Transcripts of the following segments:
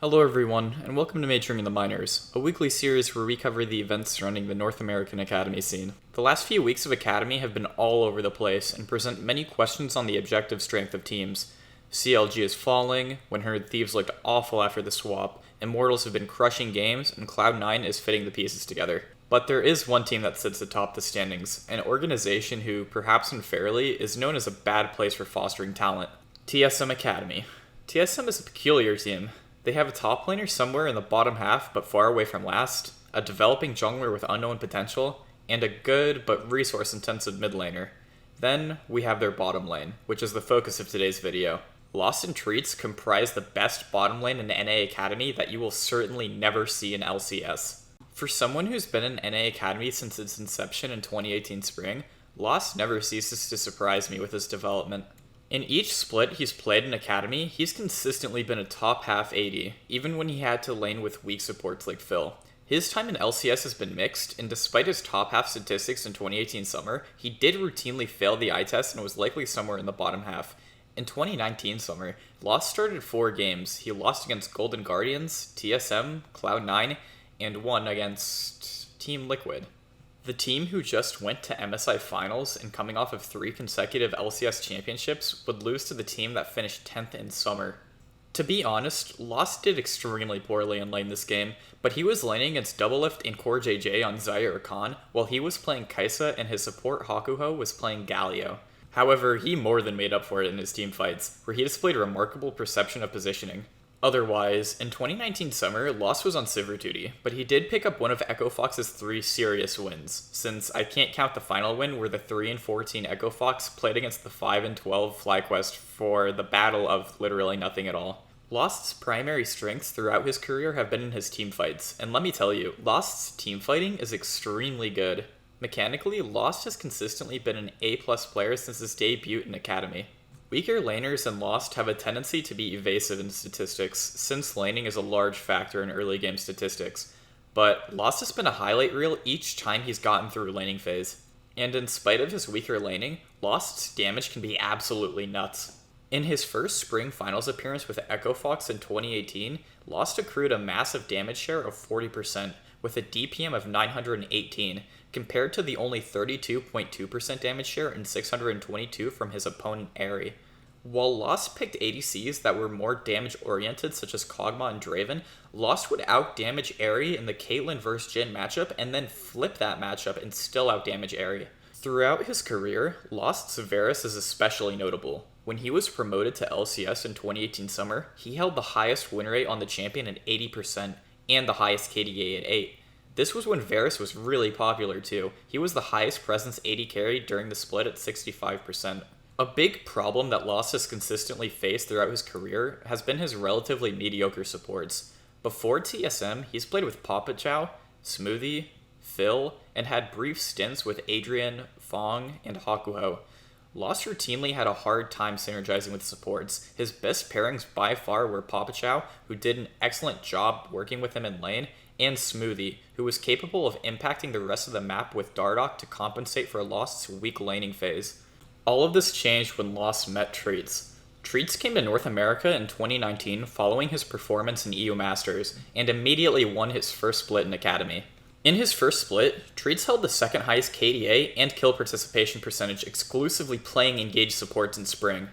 Hello everyone, and welcome to Majoring in the Minors, a weekly series where we cover the events surrounding the North American Academy scene. The last few weeks of Academy have been all over the place and present many questions on the objective strength of teams. CLG is falling, When Heard Thieves looked awful after the swap, Immortals have been crushing games, and Cloud9 is fitting the pieces together. But there is one team that sits atop the standings, an organization who, perhaps unfairly, is known as a bad place for fostering talent. TSM Academy. TSM is a peculiar team. They have a top laner somewhere in the bottom half but far away from last, a developing jungler with unknown potential, and a good but resource-intensive mid laner. Then we have their bottom lane, which is the focus of today's video. Lost and Treats comprise the best bottom lane in the NA Academy that you will certainly never see in LCS. For someone who's been in NA Academy since its inception in 2018 spring, Lost never ceases to surprise me with his development. In each split he's played in Academy, he's consistently been a top half AD, even when he had to lane with weak supports like Phil. His time in LCS has been mixed, and despite his top half statistics in 2018 summer, he did routinely fail the eye test and was likely somewhere in the bottom half. In 2019 summer, Lost started 4 games. He lost against Golden Guardians, TSM, Cloud9, and won against Team Liquid. The team who just went to MSI Finals and coming off of 3 consecutive LCS championships would lose to the team that finished 10th in summer. To be honest, Lost did extremely poorly in lane this game, but he was laning against Doublelift and Core JJ on Xayah or Khan, while he was playing Kai'Sa and his support Hakuho was playing Galio. However, he more than made up for it in his team fights, where he displayed a remarkable perception of positioning. Otherwise, in 2019 summer, Lost was on Sivir duty, but he did pick up one of Echo Fox's 3 serious wins, since I can't count the final win where the 3-14 Echo Fox played against the 5-12 FlyQuest for the battle of literally nothing at all. Lost's primary strengths throughout his career have been in his team fights, and let me tell you, Lost's team fighting is extremely good. Mechanically, Lost has consistently been an A+ player since his debut in Academy. Weaker laners in Lost have a tendency to be evasive in statistics, since laning is a large factor in early game statistics, but Lost has been a highlight reel each time he's gotten through laning phase. And in spite of his weaker laning, Lost's damage can be absolutely nuts. In his first spring finals appearance with Echo Fox in 2018, Lost accrued a massive damage share of 40%, with a DPM of 918, compared to the only 32.2% damage share and 622 from his opponent Aery. While Lost picked ADCs that were more damage-oriented, such as Kog'Maw and Draven, Lost would outdamage Aery in the Caitlyn vs Jhin matchup and then flip that matchup and still outdamage Aery. Throughout his career, Lost's Varus is especially notable. When he was promoted to LCS in 2018 summer, he held the highest win rate on the champion at 80%, and the highest KDA at 8. This was when Varus was really popular too. He was the highest presence AD carry during the split at 65%. A big problem that Lost has consistently faced throughout his career has been his relatively mediocre supports. Before TSM, he's played with Papa Chow, Smoothie, Phil, and had brief stints with Adrian, Fong, and Hakuho. Lost routinely had a hard time synergizing with supports. His best pairings by far were Papa Chow, who did an excellent job working with him in lane, and Smoothie, who was capable of impacting the rest of the map with Dardoch to compensate for Lost's weak laning phase. All of this changed when Lost met Treats. Treats came to North America in 2019 following his performance in EU Masters, and immediately won his first split in Academy. In his first split, Treats held the second highest KDA and kill participation percentage exclusively playing engaged supports in Spring,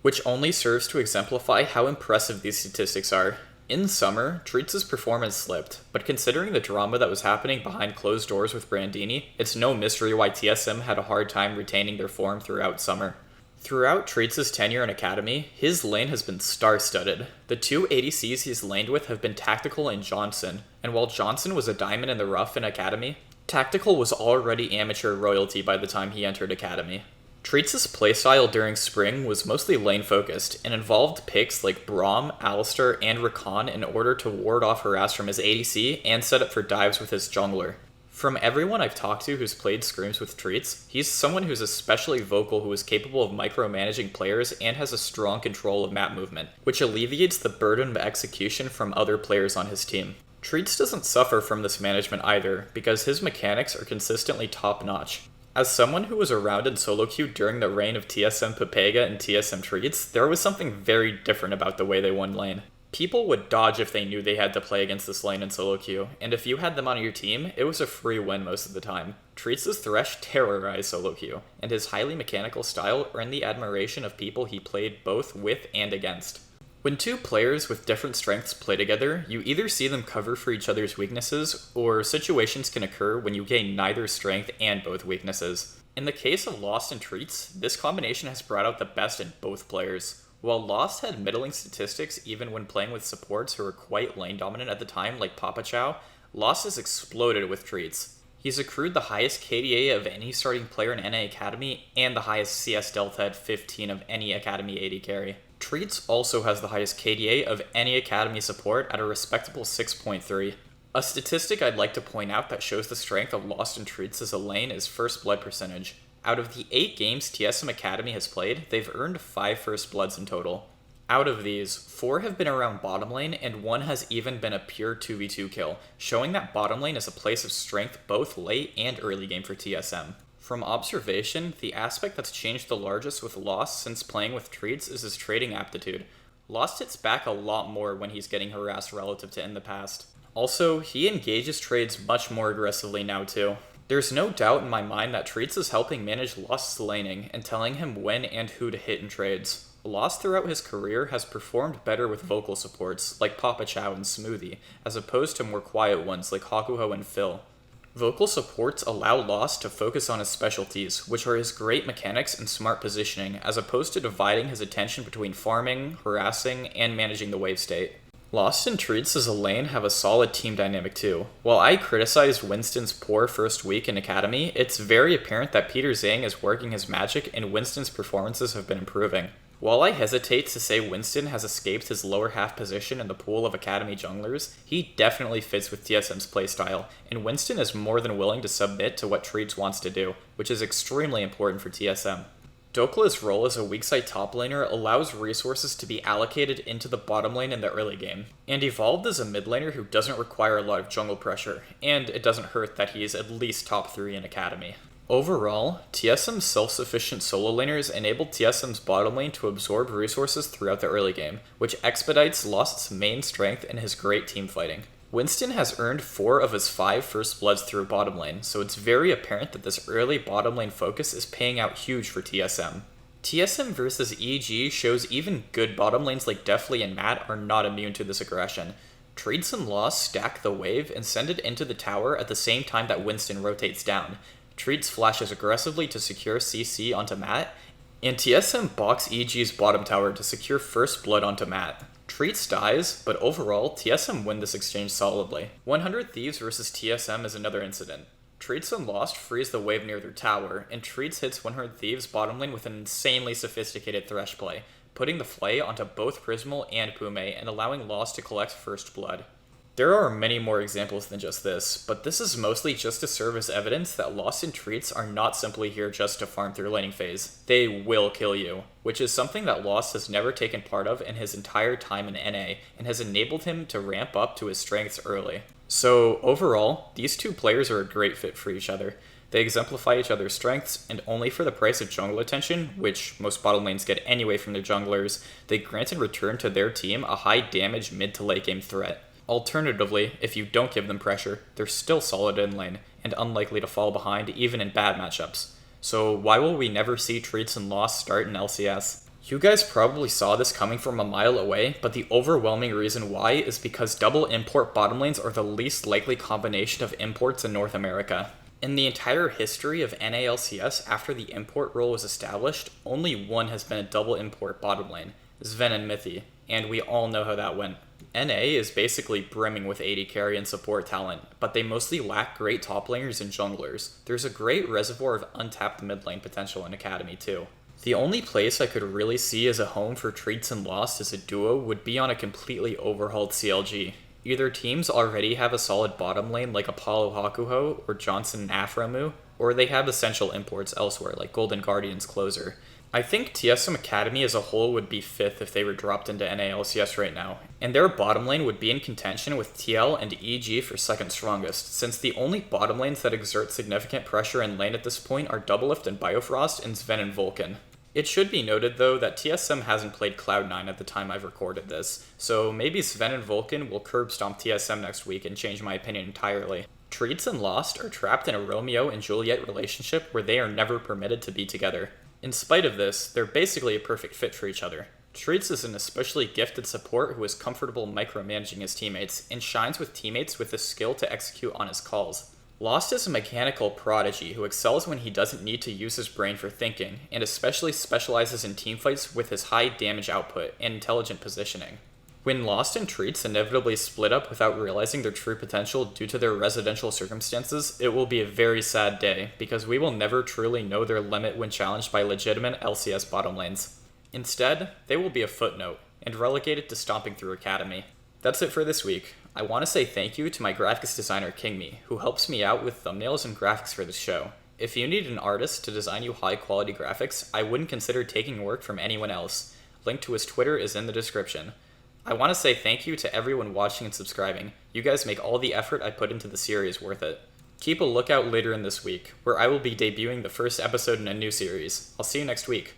which only serves to exemplify how impressive these statistics are. In summer, Treats' performance slipped, but considering the drama that was happening behind closed doors with Brandini, it's no mystery why TSM had a hard time retaining their form throughout summer. Throughout Treats' tenure in Academy, his lane has been star-studded. The 2 ADCs he's laned with have been Tactical and Johnson, and while Johnson was a diamond in the rough in Academy, Tactical was already amateur royalty by the time he entered Academy. Treats' playstyle during Spring was mostly lane-focused, and involved picks like Braum, Alistar, and Rakan in order to ward off harass from his ADC and set up for dives with his jungler. From everyone I've talked to who's played scrims with Treats, he's someone who's especially vocal who is capable of micromanaging players and has a strong control of map movement, which alleviates the burden of execution from other players on his team. Treats doesn't suffer from this management either, because his mechanics are consistently top-notch. As someone who was around in solo queue during the reign of TSM Pepega and TSM Treats, there was something very different about the way they won lane. People would dodge if they knew they had to play against this lane in solo queue, and if you had them on your team, it was a free win most of the time. Treats' Thresh terrorized solo queue, and his highly mechanical style earned the admiration of people he played both with and against. When two players with different strengths play together, you either see them cover for each other's weaknesses, or situations can occur when you gain neither strength and both weaknesses. In the case of Lost and Treats, this combination has brought out the best in both players. While Lost had middling statistics even when playing with supports who were quite lane dominant at the time, like Papa Chow, Lost has exploded with Treats. He's accrued the highest KDA of any starting player in NA Academy, and the highest CS Delta at 15 of any Academy AD carry. Treats also has the highest KDA of any Academy support at a respectable 6.3. A statistic I'd like to point out that shows the strength of Lost and Treats as a lane is first blood percentage. Out of the 8 games TSM Academy has played, they've earned 5 first bloods in total. Out of these, 4 have been around bottom lane, and 1 has even been a pure 2v2 kill, showing that bottom lane is a place of strength both late and early game for TSM. From observation, the aspect that's changed the largest with Lost since playing with Treats is his trading aptitude. Lost hits back a lot more when he's getting harassed relative to in the past. Also, he engages trades much more aggressively now too. There's no doubt in my mind that Treats is helping manage Lost's laning and telling him when and who to hit in trades. Lost throughout his career has performed better with vocal supports, like Papa Chow and Smoothie, as opposed to more quiet ones like Hakuho and Phil. Vocal supports allow Lost to focus on his specialties, which are his great mechanics and smart positioning, as opposed to dividing his attention between farming, harassing, and managing the wave state. Lost and Treats as a lane have a solid team dynamic too. While I criticized Winston's poor first week in Academy, it's very apparent that Peter Zhang is working his magic and Winston's performances have been improving. While I hesitate to say Winston has escaped his lower half position in the pool of Academy junglers, he definitely fits with TSM's playstyle, and Winston is more than willing to submit to what Treats wants to do, which is extremely important for TSM. Dokla's role as a weak side top laner allows resources to be allocated into the bottom lane in the early game, and Evolved is a mid laner who doesn't require a lot of jungle pressure, and it doesn't hurt that he is at least top 3 in Academy. Overall, TSM's self-sufficient solo laners enabled TSM's bottom lane to absorb resources throughout the early game, which expedites Lost's main strength in his great team fighting. Winston has earned 4 of his 5 first bloods through bottom lane, so it's very apparent that this early bottom lane focus is paying out huge for TSM. TSM versus EG shows even good bottom lanes like Deftly and Matt are not immune to this aggression. Treats and Lost stack the wave and send it into the tower at the same time that Winston rotates down. Treats flashes aggressively to secure CC onto Matt, and TSM box EG's bottom tower to secure first blood onto Matt. Treats dies, but overall, TSM win this exchange solidly. 100 Thieves versus TSM is another incident. Treats and Lost freeze the wave near their tower, and Treats hits 100 Thieves bottom lane with an insanely sophisticated Thresh play, putting the flay onto both Prismal and Pume and allowing Lost to collect first blood. There are many more examples than just this, but this is mostly just to serve as evidence that Lost and Treats are not simply here just to farm through laning phase. They will kill you, which is something that Lost has never taken part of in his entire time in NA, and has enabled him to ramp up to his strengths early. So overall, these two players are a great fit for each other. They exemplify each other's strengths, and only for the price of jungle attention, which most bottom lanes get anyway from their junglers, they grant in return to their team a high damage mid to late game threat. Alternatively, if you don't give them pressure, they're still solid in lane, and unlikely to fall behind even in bad matchups. So why will we never see Treats and Lost start in LCS? You guys probably saw this coming from a mile away, but the overwhelming reason why is because double import bottom lanes are the least likely combination of imports in North America. In the entire history of NA LCS after the import rule was established, only one has been a double import bottom lane, Sven and Mithy, and we all know how that went. NA is basically brimming with AD carry and support talent, but they mostly lack great top laners and junglers. There's a great reservoir of untapped mid lane potential in Academy too. The only place I could really see as a home for Treats and Lost as a duo would be on a completely overhauled CLG. Either teams already have a solid bottom lane like Apollo Hakuho or Johnson and Aframu, or they have essential imports elsewhere like Golden Guardian's Closer. I think TSM Academy as a whole would be 5th if they were dropped into NALCS right now, and their bottom lane would be in contention with TL and EG for 2nd strongest, since the only bottom lanes that exert significant pressure in lane at this point are Doublelift and Biofrost and Sven and Vulcan. It should be noted, though, that TSM hasn't played Cloud9 at the time I've recorded this, so maybe Sven and Vulcan will curb stomp TSM next week and change my opinion entirely. Treats and Lost are trapped in a Romeo and Juliet relationship where they are never permitted to be together. In spite of this, they're basically a perfect fit for each other. Treats is an especially gifted support who is comfortable micromanaging his teammates and shines with teammates with the skill to execute on his calls. Lost is a mechanical prodigy who excels when he doesn't need to use his brain for thinking, and especially specializes in teamfights with his high damage output and intelligent positioning. When Lost and Treats inevitably split up without realizing their true potential due to their residential circumstances, it will be a very sad day, because we will never truly know their limit when challenged by legitimate LCS bottom lanes. Instead, they will be a footnote, and relegated to stomping through Academy. That's it for this week. I want to say thank you to my graphics designer KingMe, who helps me out with thumbnails and graphics for this show. If you need an artist to design you high quality graphics, I wouldn't consider taking work from anyone else. Link to his Twitter is in the description. I want to say thank you to everyone watching and subscribing. You guys make all the effort I put into the series worth it. Keep a lookout later in this week, where I will be debuting the first episode in a new series. I'll see you next week.